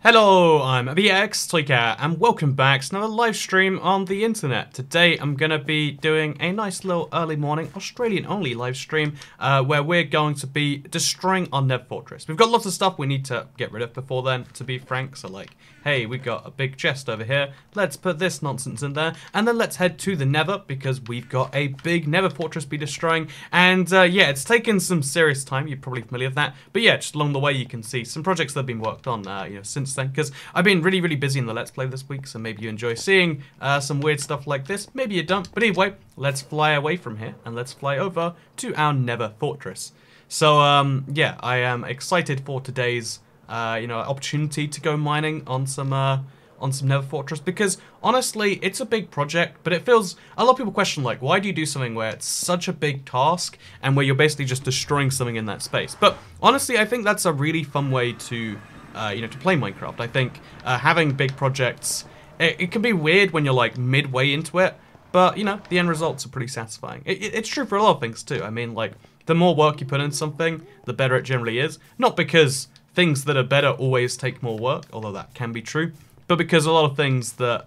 Hello, I'm VXToyCat and welcome back to another live stream on the internet. Today I'm going to be doing a nice little early morning Australian only live stream where we're going to be destroying our Nether Fortress. We've got lots of stuff we need to get rid of before then, to be frank, so like, hey, we've got a big chest over here, let's put this nonsense in there, and then let's head to the Nether because we've got a big Nether Fortress to be destroying, and yeah, it's taken some serious time, you're probably familiar with that, but yeah, just along the way you can see some projects that have been worked on since then, because I've been really busy in the Let's Play this week, so maybe you enjoy seeing some weird stuff like this, maybe you don't, but anyway, let's fly away from here, and let's fly over to our Nether Fortress. So, yeah, I am excited for today's opportunity to go mining on some Nether Fortress, because honestly, it's a big project, but it feels, a lot of people question, like, why do you do something where it's such a big task, and where you're basically just destroying something in that space? But honestly, I think that's a really fun way to play Minecraft. I think having big projects, it can be weird when you're like midway into it, but the end results are pretty satisfying. It's true for a lot of things too. I mean, like, the more work you put in something, the better it generally is. Not because things that are better always take more work, although that can be true, but because a lot of things that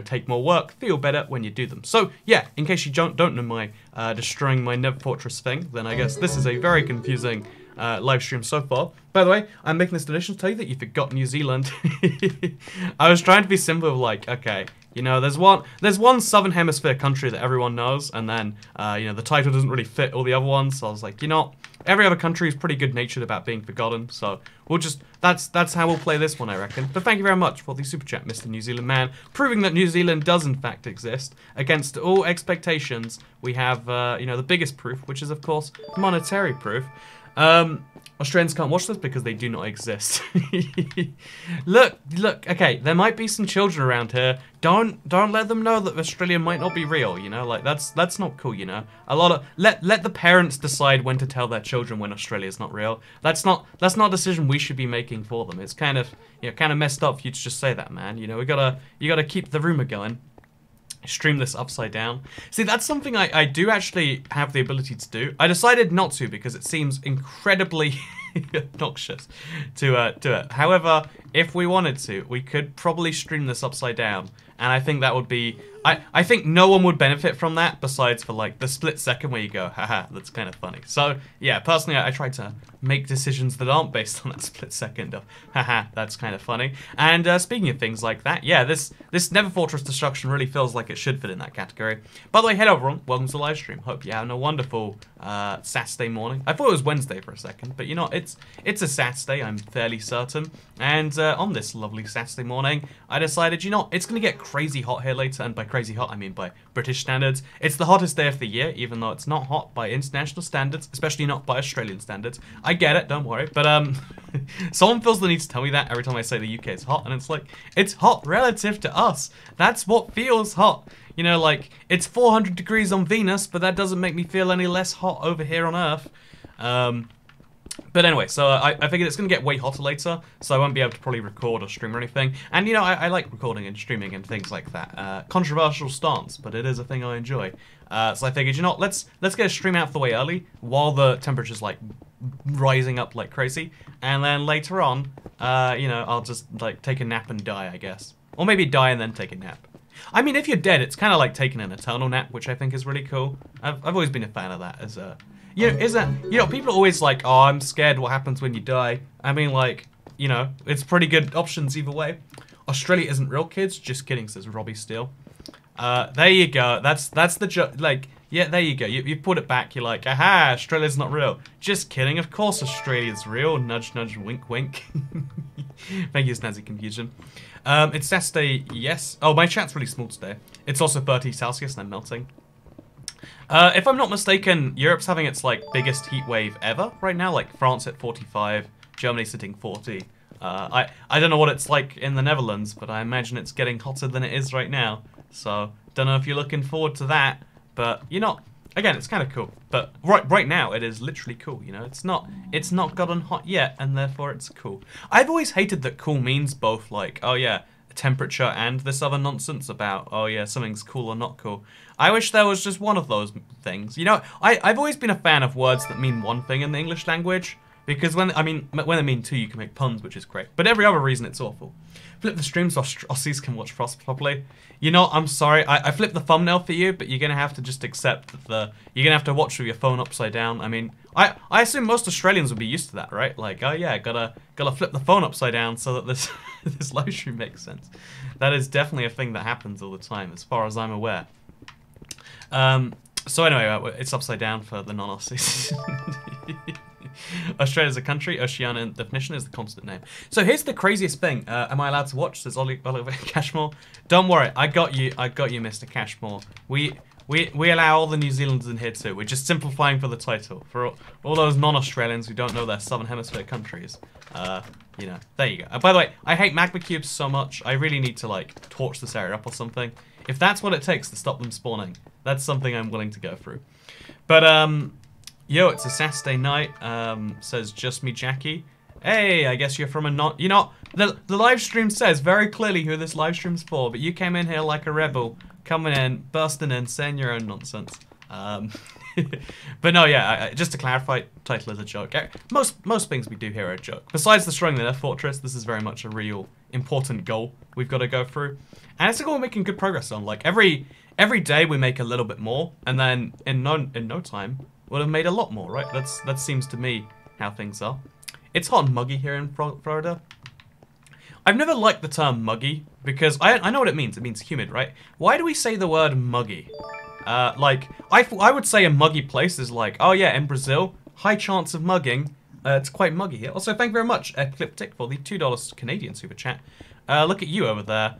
take more work feel better when you do them. So yeah, in case you don't know my destroying my Nether Fortress thing, then I guess this is a very confusing live stream so far. By the way, I'm making this donation to tell you that you forgot New Zealand. I was trying to be simple, like, okay, there's one Southern Hemisphere country that everyone knows, and then the title doesn't really fit all the other ones. So I was like, every other country is pretty good-natured about being forgotten. So we'll just that's how we'll play this one, I reckon. But thank you very much for the super chat, Mr. New Zealand Man, proving that New Zealand does in fact exist against all expectations. We have the biggest proof, which is of course monetary proof. Australians can't watch this because they do not exist. Look, okay, there might be some children around here. Don't let them know that Australia might not be real, like that's not cool, let the parents decide when to tell their children when Australia's not real. That's not a decision we should be making for them. It's kind of messed up for you to just say that, man. You gotta keep the rumor going. Stream this upside down. See, that's something I do actually have the ability to do. I decided not to because it seems incredibly obnoxious to do it. However, if we wanted to, we could probably stream this upside down, and I think that would be... I think no one would benefit from that besides for like the split second where you go, haha, that's kind of funny. So yeah, personally I try to make decisions that aren't based on that split second of, haha, that's kind of funny. And speaking of things like that, yeah, this Nether Fortress destruction really feels like it should fit in that category. By the way, hello everyone, welcome to the live stream. Hope you're having a wonderful Saturday morning. I thought it was Wednesday for a second, but it's a Saturday, I'm fairly certain. And on this lovely Saturday morning, I decided, it's gonna get crazy hot here later, and by crazy hot I mean by British standards. It's the hottest day of the year, even though it's not hot by international standards, especially not by Australian standards. I get it, don't worry, but someone feels the need to tell me that every time I say the UK is hot, and it's like, it's hot relative to us. That's what feels hot. Like, it's 400 degrees on Venus, but that doesn't make me feel any less hot over here on Earth. But anyway, so I figured it's going to get way hotter later, so I won't be able to probably record or stream or anything. And, I like recording and streaming and things like that. Controversial stance, but it is a thing I enjoy. So I figured, let's get a stream out of the way early, while the temperature's, like, rising up like crazy. And then later on, I'll just, like, take a nap and die, I guess. Or maybe die and then take a nap. I mean, if you're dead, it's kind of like taking an eternal nap, which I think is really cool. I've always been a fan of that as a... people are always like, oh, I'm scared what happens when you die. I mean, like, it's pretty good options either way. Australia isn't real, kids. Just kidding, says Robbie Steele. There you go. That's the joke. Like, yeah, there you go. You put it back. You're like, aha, Australia's not real. Just kidding. Of course Australia's real. Nudge, nudge, wink, wink. Thank you, Snazzy Confusion. It's Saturday, yes. Oh, my chat's really small today. It's also 30 Celsius and I'm melting. If I'm not mistaken, Europe's having its, like, biggest heat wave ever right now. Like, France at 45, Germany sitting 40. I don't know what it's like in the Netherlands, but I imagine it's getting hotter than it is right now. So, don't know if you're looking forward to that, but you're not. Again, it's kind of cool. But right now, it is literally cool, It's not gotten hot yet, and therefore it's cool. I've always hated that cool means both, like, oh yeah, temperature and this other nonsense about, oh yeah, something's cool or not cool. I wish there was just one of those things. I've always been a fan of words that mean one thing in the English language, Because when I mean two, you can make puns, which is great. But every other reason, it's awful. Flip the stream so Aussies can watch Frost properly. You know, I'm sorry, I flipped the thumbnail for you, but you're gonna have to just accept that you're gonna have to watch with your phone upside down. I mean, I assume most Australians would be used to that, right? Like, oh yeah, gotta flip the phone upside down so that this this live stream makes sense. That is definitely a thing that happens all the time, as far as I'm aware. So anyway, it's upside down for the non-Aussies. Australia is a country. Oceania in definition is the continent name. So here's the craziest thing. Am I allowed to watch? Says Oliver Cashmore. Don't worry, I got you, Mr. Cashmore. We allow all the New Zealanders in here too. We're just simplifying for the title for all those non-Australians who don't know their Southern Hemisphere countries. You know, there you go. By the way, I hate magma cubes so much. I really need to like torch this area up or something. If that's what it takes to stop them spawning, that's something I'm willing to go through. But yo, it's a Saturday night, says Just Me Jackie. Hey, I guess you're from a not... You know, the live stream says very clearly who this live stream's for, but you came in here like a rebel, coming in, bursting in, saying your own nonsense. But no, yeah, just to clarify, title is a joke. Most things we do here are a joke. Besides destroying the Death Fortress, this is very much a real, important goal we've got to go through. And it's a goal we're making good progress on. Like, every day we make a little bit more, and then in no time... would have made a lot more, right? That seems to me how things are. It's hot and muggy here in Florida. I've never liked the term muggy because I know what it means. It means humid, right? Why do we say the word muggy? Like, I would say a muggy place is like, oh yeah, in Brazil, high chance of mugging. It's quite muggy here. Also, thank you very much, Ecliptic, for the $2 Canadian super chat. Look at you over there.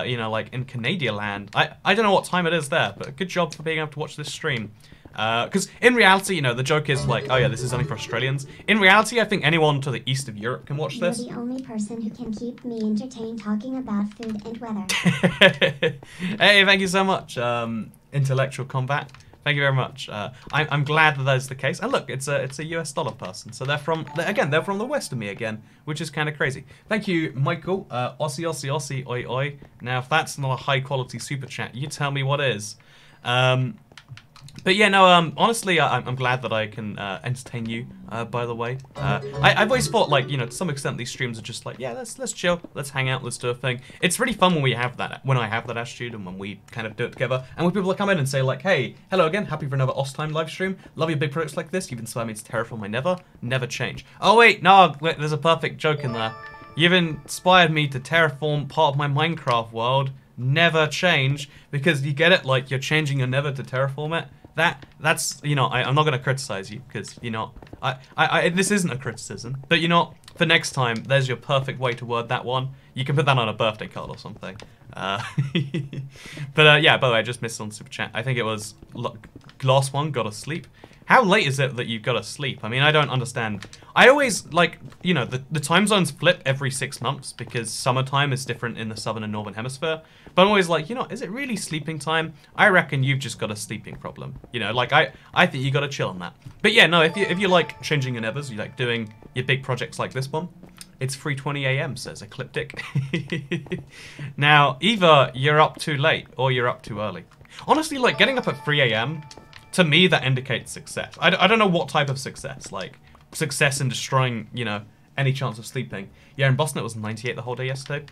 You know, like in Canadian land. I don't know what time it is there, but good job for being able to watch this stream. Because in reality, you know, the joke is like, oh yeah, this is only for Australians. In reality, I think anyone to the east of Europe can watch this. You're the only person who can keep me entertained talking about food and weather. Hey, thank you so much, Intellectual Combat. Thank you very much. I'm glad that is the case. And look, it's a US dollar person, so they're from the west of me again, which is kind of crazy. Thank you, Michael. Aussie, oi oi. Now, if that's not a high quality super chat, you tell me what is. But yeah, no, honestly, I'm glad that I can entertain you, by the way. I've always thought, like, you know, to some extent these streams are just like, yeah, let's chill, let's hang out, let's do a thing. It's really fun when I have that attitude and when we kind of do it together. And when people come in and say like, hey, hello again, happy for another OSTime live stream. Love your big projects like this. You've inspired me to terraform my never change. Oh wait, no, wait, there's a perfect joke in there. You've inspired me to terraform part of my Minecraft world, never change, because you get it, like you're changing your never to terraform it. That's you know, I'm not gonna criticize you because you know this isn't a criticism, but you know, for next time there's your perfect way to word that one. You can put that on a birthday card or something. But yeah, by the way, I just missed on super chat. I think it was Glass One gotta sleep. How late is it that you've got to sleep? I mean, I don't understand. I always, like, you know, the time zones flip every 6 months because summertime is different in the southern and northern hemisphere. But I'm always like, you know, is it really sleeping time? I reckon you've just got a sleeping problem. You know, like, I think you got to chill on that. But yeah, no, if you like changing your nevers, you like doing your big projects like this one, it's 3:20 AM, says Ecliptic. Now, either you're up too late or you're up too early. Honestly, like, getting up at 3 AM... to me, that indicates success. I don't know what type of success. Like, success in destroying, you know, any chance of sleeping. Yeah, in Boston it was 98 the whole day yesterday.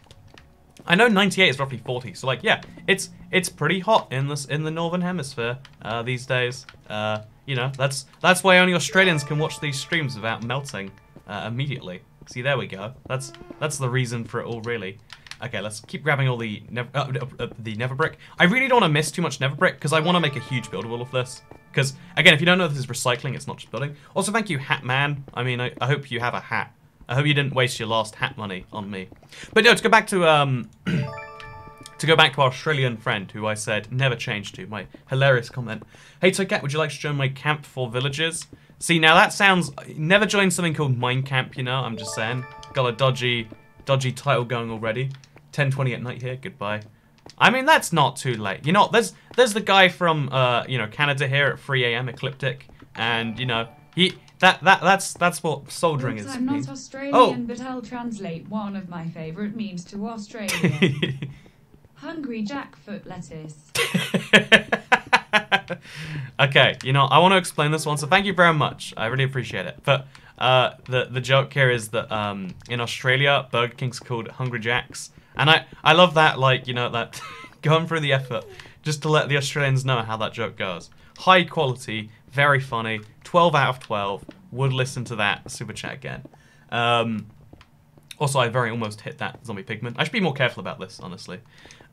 I know 98 is roughly 40, so like, yeah, it's pretty hot in the northern hemisphere these days. You know, that's why only Australians can watch these streams without melting immediately. See, there we go. That's the reason for it all, really. Okay, let's keep grabbing all the Nether brick. I really don't want to miss too much Nether brick because I want to make a huge build of all of this. Because, again, if you don't know this is recycling, it's not just building. Also, thank you, Hatman. I mean, I hope you have a hat. I hope you didn't waste your last hat money on me. But no, to go back to our Australian friend who I said never change to, my hilarious comment. Hey, Toycat, would you like to join my camp for villages? See, now that sounds... Never join something called Mine Camp, you know, I'm just saying. Got a dodgy title going already. 10:20 at night here, goodbye. I mean, that's not too late. You know, there's the guy from, you know, Canada here at 3 AM, Ecliptic, and, you know, that's what soldering is. I'm not Australian, but I'll translate one of my favourite memes to Australian. Hungry jackfruit lettuce. Okay, you know, I want to explain this one, so thank you very much. I really appreciate it. But The joke here is that in Australia, Burger King's called Hungry Jack's, and I love that, like, you know, that going through the effort just to let the Australians know how that joke goes. High quality, very funny, 12 out of 12. Would listen to that super chat again. Also, I very almost hit that zombie pigment. I should be more careful about this, honestly.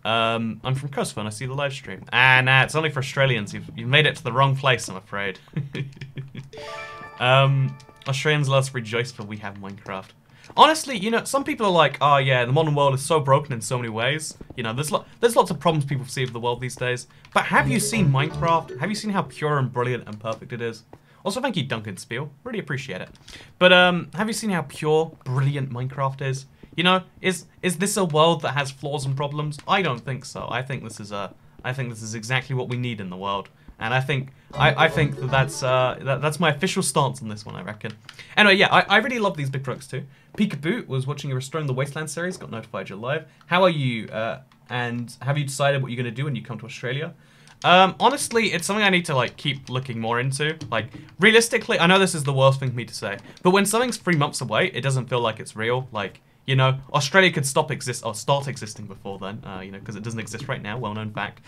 I'm from Kosovo and I see the live stream. Ah, nah, it's only for Australians. You've made it to the wrong place, I'm afraid. Australians let us rejoice for we have Minecraft. Honestly, you know, some people are like, oh yeah, the modern world is so broken in so many ways. You know, there's lots of problems people see with the world these days. But have you seen Minecraft? Have you seen how pure and brilliant and perfect it is? Also, thank you, Duncan Spiel. Really appreciate it. But have you seen how pure, brilliant Minecraft is? You know, is this a world that has flaws and problems? I don't think so. I think this is exactly what we need in the world. And I think that's my official stance on this one, I reckon. Anyway, yeah, I really love these big products too. Peekaboo was watching your Restoring the Wasteland series, got notified you're live. How are you? And have you decided what you're going to do when you come to Australia? Honestly, it's something I need to, like, keep looking more into. Like, realistically, I know this is the worst thing for me to say, but when something's 3 months away, it doesn't feel like it's real. Like, you know, Australia could start existing before then, you know, because it doesn't exist right now, well-known fact.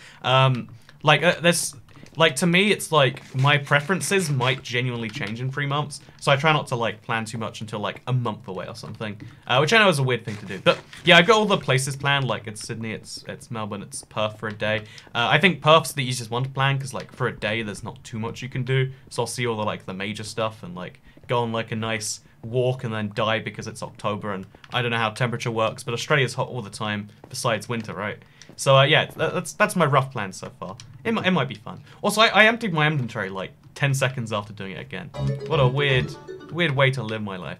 Like, to me, it's like, my preferences might genuinely change in 3 months, so I try not to, like, plan too much until, like, a month away or something, which I know is a weird thing to do. But, yeah, I've got all the places planned, like, it's Sydney, it's Melbourne, it's Perth for a day. I think Perth's the easiest one to plan, because, like, for a day, there's not too much you can do, so I'll see all the, like, the major stuff, and, like, go on, like, a nice walk and then die because it's October, and I don't know how temperature works, but Australia's hot all the time, besides winter, right? So, yeah, that's my rough plan so far. It might be fun. Also, I emptied my inventory, like, 10 seconds after doing it again. What a weird way to live my life.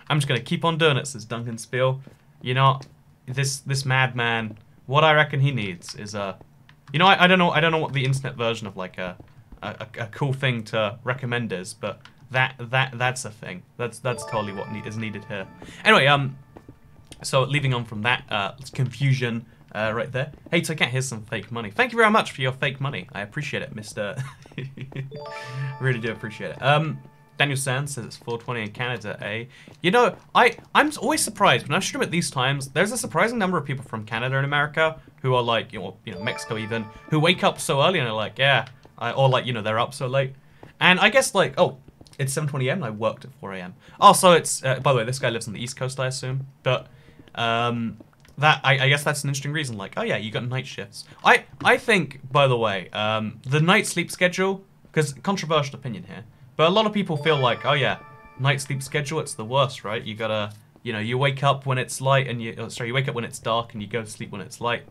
I'm just gonna keep on doing it, says Duncan Spiel. You know, this madman, what I reckon he needs is you know, I don't know what the internet version of, like, a cool thing to recommend is, but that's a thing. That's totally what is needed here. Anyway, so leaving on from that confusion right there. Hey, Toycat, here's some fake money. Thank you very much for your fake money. I appreciate it, Mr. Really do appreciate it. Daniel Sands says it's 4:20 in Canada, eh? You know, I'm always surprised when I stream at these times. There's a surprising number of people from Canada and America who are like, you know, Mexico even, who wake up so early and are like, yeah, or like, you know, they're up so late. And I guess like, oh, it's 7:20 a.m. and I worked at 4 a.m. Oh, so it's, by the way, this guy lives on the East Coast, I assume. But, I guess that's an interesting reason. Like, oh yeah, you got night shifts. I think, by the way, the night sleep schedule, because controversial opinion here, but a lot of people feel like, oh yeah, night sleep schedule, it's the worst, right? You gotta, you know, you wake up when it's light and you wake up when it's dark and you go to sleep when it's light.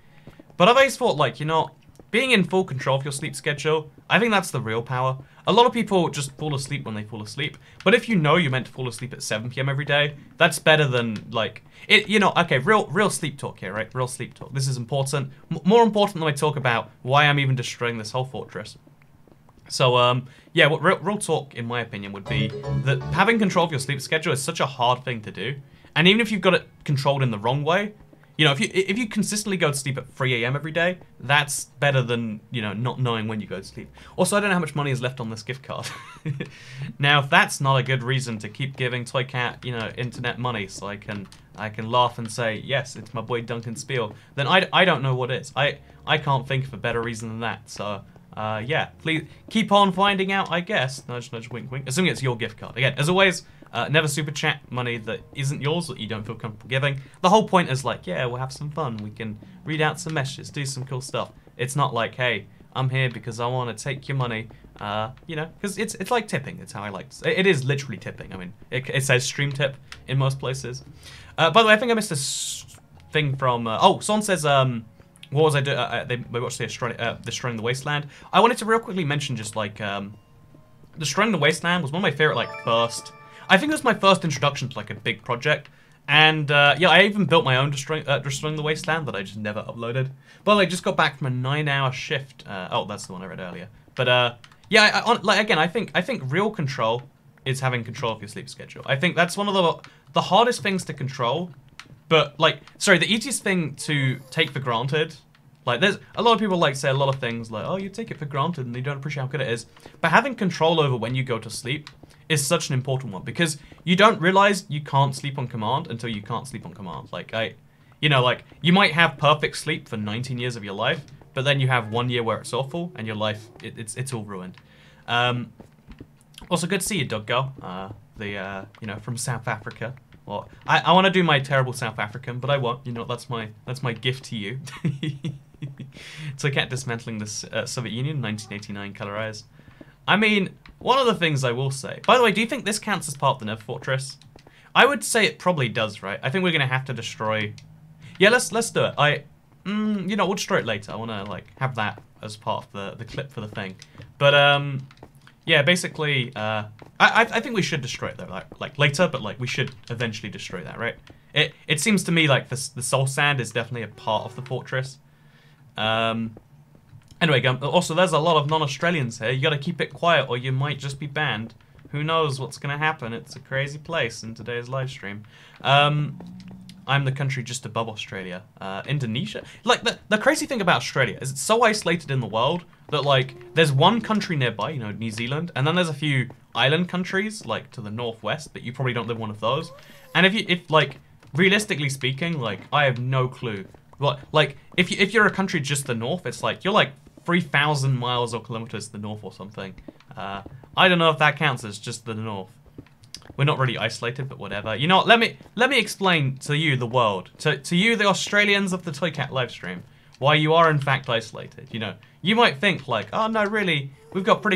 But I've always thought, like, you know, being in full control of your sleep schedule, I think that's the real power. A lot of people just fall asleep when they fall asleep. But if you know you're meant to fall asleep at 7 p.m. every day, that's better than, like, it. You know, okay, real sleep talk here, right? Real sleep talk. This is important. More important than I talk about why I'm even destroying this whole fortress. So, yeah, what real talk, in my opinion, would be that having control of your sleep schedule is such a hard thing to do. And even if you've got it controlled in the wrong way, you know, if you consistently go to sleep at 3 a.m. every day, that's better than, you know, not knowing when you go to sleep. Also, I don't know how much money is left on this gift card. Now, if that's not a good reason to keep giving Toycat, you know, internet money so I can laugh and say, yes, it's my boy Duncan Spiel, then I don't know what is. I can't think of a better reason than that. So, yeah, please keep on finding out, I guess. Nudge, nudge, wink, wink. Assuming it's your gift card. Again, as always, never super chat money that isn't yours, that you don't feel comfortable giving. The whole point is like, yeah, we'll have some fun. We can read out some messages, do some cool stuff. It's not like, hey, I'm here because I want to take your money. You know, because it's like tipping. It's how I like to say. It is literally tipping. I mean, it says stream tip in most places. By the way, I think I missed this thing from... oh, someone says... what was I doing? They watched Destroying the Wasteland. I wanted to real quickly mention just like... Destroying the Wasteland was one of my favorite, like, first... I think it was my first introduction to, like, a big project. And, yeah, I even built my own Destroying the Wasteland that I just never uploaded. But I just got back from a 9-hour shift. Oh, that's the one I read earlier. But, yeah, like, again, I think real control is having control of your sleep schedule. I think that's one of the hardest things to control. But, like, sorry, the easiest thing to take for granted, Like, there's a lot of people like say a lot of things like, oh, you take it for granted and you don't appreciate how good it is. But having control over when you go to sleep is such an important one, because you don't realize you can't sleep on command until you can't sleep on command. Like, you know, like, you might have perfect sleep for 19 years of your life, but then you have 1 year where it's awful and your life, it's all ruined. Also, good to see you, Doug Girl. You know, from South Africa. Well, I want to do my terrible South African, but I won't. You know, that's my gift to you. So I kept dismantling this Soviet Union, 1989, Color Eyes. I mean, one of the things I will say. By the way, do you think this counts as part of the Nev Fortress? I would say it probably does, right? I think we're gonna have to destroy. Yeah, let's do it. You know, we'll destroy it later. I want to like have that as part of the clip for the thing. But yeah, basically, I think we should destroy it though, like later. But like we should eventually destroy that, right? It seems to me like the soul sand is definitely a part of the fortress. Anyway, also there's a lot of non-Australians here. You got to keep it quiet, or you might just be banned. Who knows what's gonna happen? It's a crazy place in today's live stream. I'm the country just above Australia. Indonesia. Like, the crazy thing about Australia is it's so isolated in the world that, like, there's one country nearby, you know, New Zealand, and then there's a few island countries, like, to the northwest, but you probably don't live in one of those. And if like, realistically speaking, like, I have no clue. Like, if you're a country just to the north, it's like, you're like 3,000 miles or kilometers to the north or something. I don't know if that counts as just the north. We're not really isolated, but whatever. You know what, let me explain to you, the world, to you, the Australians of the Toycat livestream, why you are in fact isolated. You know, you might think like, oh no, really, we've got pretty good